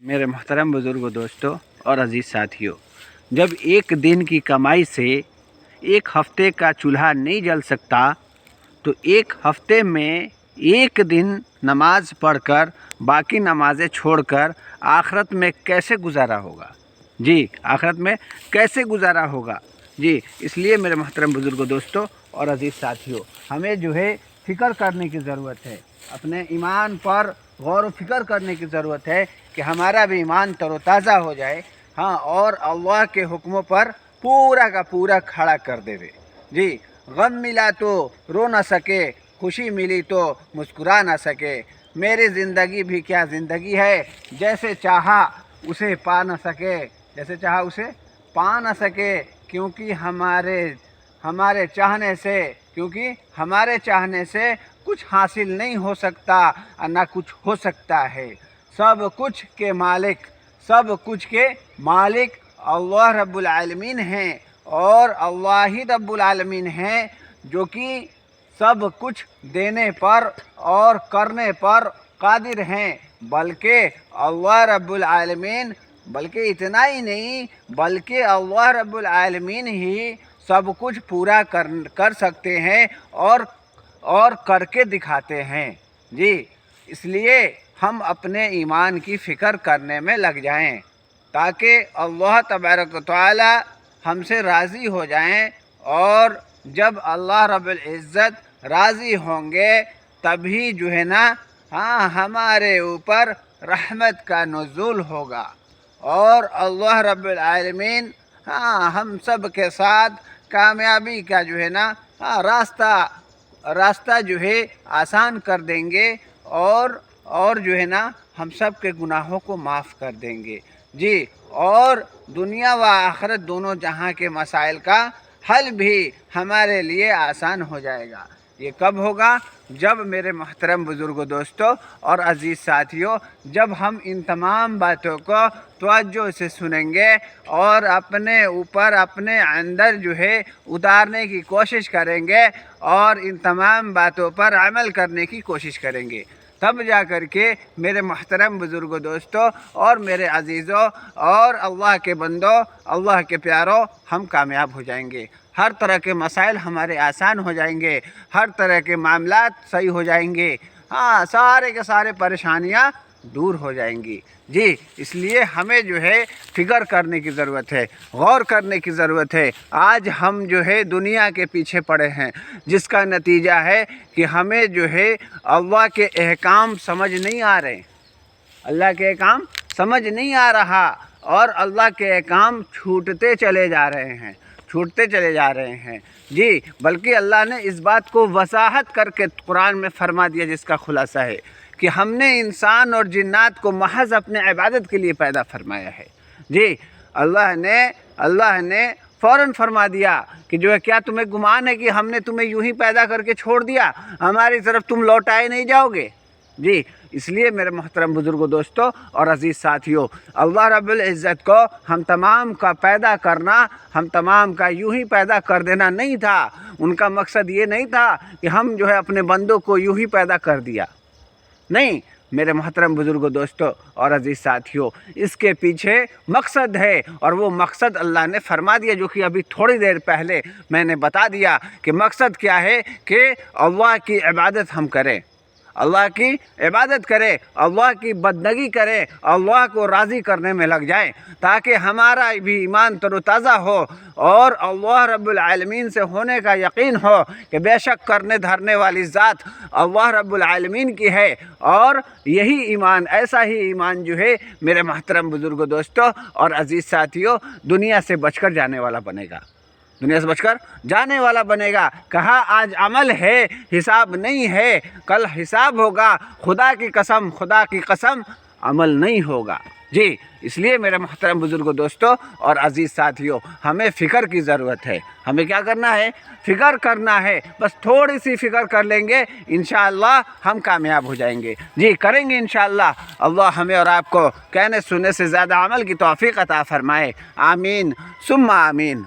मेरे मोहतरम बुज़ुर्गों, दोस्तों और अज़ीज़ साथियों, जब एक दिन की कमाई से एक हफ़्ते का चूल्हा नहीं जल सकता तो एक हफ़्ते में एक दिन नमाज़ पढ़कर बाकी नमाज़ें छोड़कर आखिरत में कैसे गुजारा होगा। जी, आखिरत में कैसे गुजारा होगा। जी, इसलिए मेरे मोहतरम बुज़ुर्गों, दोस्तों और अज़ीज़ साथियों, हमें जो है फ़िक्र करने की ज़रूरत है। अपने ईमान पर गौर व फिक्र करने की ज़रूरत है कि हमारा भी ईमान तरोताज़ा हो जाए। हाँ, और अल्लाह के हुक्मों पर पूरा का पूरा खड़ा कर देवे। जी, गम मिला तो रो ना सके, खुशी मिली तो मुस्कुरा ना सके। मेरी ज़िंदगी भी क्या ज़िंदगी है, जैसे चाहा उसे पा ना सके, जैसे चाहा उसे पा ना सके। क्योंकि हमारे चाहने से कुछ हासिल नहीं हो सकता और ना कुछ हो सकता है। सब कुछ के मालिक अल्लाह रब्बुल आलमीन हैं, और अल्लाह ही रब्बुल आलमीन हैं जो कि सब कुछ देने पर और करने पर कादिर हैं। बल्कि इतना ही नहीं, बल्कि अल्लाह रब्बुल आलमीन ही सब कुछ पूरा कर सकते हैं और करके दिखाते हैं। जी, इसलिए हम अपने ईमान की फ़िक्र करने में लग जाएं ताकि अल्लाह तबारक व तआला हमसे राज़ी हो जाएं, और जब अल्लाह रब्बुल इज़्ज़त राज़ी होंगे तभी जो है ना, हाँ, हमारे ऊपर रहमत का नुज़ूल होगा और अल्लाह रब्बुल आलमीन, हाँ, हम सब के साथ कामयाबी का जो है ना, हाँ, रास्ता जो है आसान कर देंगे, और जो है ना, हम सब के गुनाहों को माफ़ कर देंगे। जी, और दुनिया व आखिरत दोनों जहां के मसाइल का हल भी हमारे लिए आसान हो जाएगा। ये कब होगा? जब मेरे मोहतरम बुज़ुर्गों, दोस्तों और अज़ीज़ साथियों, जब हम इन तमाम बातों को तवज्जो से सुनेंगे और अपने ऊपर, अपने अंदर जो है उतारने की कोशिश करेंगे और इन तमाम बातों पर अमल करने की कोशिश करेंगे, तब जा कर के मेरे मोहतरम बुज़ुर्गों, दोस्तों और मेरे अज़ीज़ों और अल्लाह के बंदों, अल्लाह के प्यारों, हम कामयाब हो जाएंगे। हर तरह के मसाइल हमारे आसान हो जाएंगे, हर तरह के मामलात सही हो जाएंगे। हाँ, सारे के सारे परेशानियाँ दूर हो जाएंगी। जी, इसलिए हमें जो है फ़िक्र करने की ज़रूरत है, गौर करने की ज़रूरत है। आज हम जो है दुनिया के पीछे पड़े हैं, जिसका नतीजा है कि हमें जो है अल्लाह के अहकाम समझ नहीं आ रहे, अल्लाह के अहकाम समझ नहीं आ रहा, और अल्लाह के अहकाम छूटते चले जा रहे हैं। जी, बल्कि अल्लाह ने इस बात को वजाहत करके कुरान में फरमा दिया, जिसका खुलासा है कि हमने इंसान और जिन्नात को महज अपने इबादत के लिए पैदा फरमाया है। जी, अल्लाह ने फ़ौरन फरमा दिया कि जो है, क्या तुम्हें गुमान है कि हमने तुम्हें यूं ही पैदा करके छोड़ दिया, हमारी तरफ तुम लौटाए नहीं जाओगे। जी, इसलिए मेरे मोहतरम बुज़ुर्गों, दोस्तों और अज़ीज़ साथियों, अल्लाह रब्बुल इज़्ज़त को हम तमाम का पैदा करना, हम तमाम का यूं ही पैदा कर देना नहीं था। उनका मकसद ये नहीं था कि हम जो है अपने बंदों को यूं ही पैदा कर दिया। नहीं, मेरे मोहतरम बुज़ुर्गों, दोस्तों और अज़ीज़ साथियों, इसके पीछे मकसद है, और वो मकसद अल्लाह ने फरमा दिया, जो कि अभी थोड़ी देर पहले मैंने बता दिया कि मकसद क्या है, कि अल्लाह की इबादत हम करें, अल्लाह की इबादत करें, अल्लाह की बंदगी करें, अल्लाह को राज़ी करने में लग जाएं, ताकि हमारा भी ईमान तरोताज़ा हो और अल्लाह रब्बुल आलमीन से होने का यकीन हो कि बेशक करने धरने वाली ज़ात अल्लाह रब्बुल आलमीन की है। और यही ईमान, ऐसा ही ईमान जो है मेरे मोहतरम बुज़ुर्गों, दोस्तों और अज़ीज़ साथियों, दुनिया से बचकर जाने वाला बनेगा। कहा आज अमल है, हिसाब नहीं है, कल हिसाब होगा। खुदा की कसम अमल नहीं होगा। जी, इसलिए मेरे मोहतरम बुज़ुर्गों, दोस्तों और अज़ीज़ साथियों, हमें फ़िक्र की ज़रूरत है। हमें क्या करना है? फ़िक्र करना है। बस थोड़ी सी फ़िक्र कर लेंगे, इंशाअल्लाह हम कामयाब हो जाएंगे। जी, करेंगे इंशाअल्लाह। अल्लाह हमें और आपको कहने सुनने से ज़्यादा अमल की तौफ़ीक़ अता फ़रमाए। आमीन सुम्मा आमीन।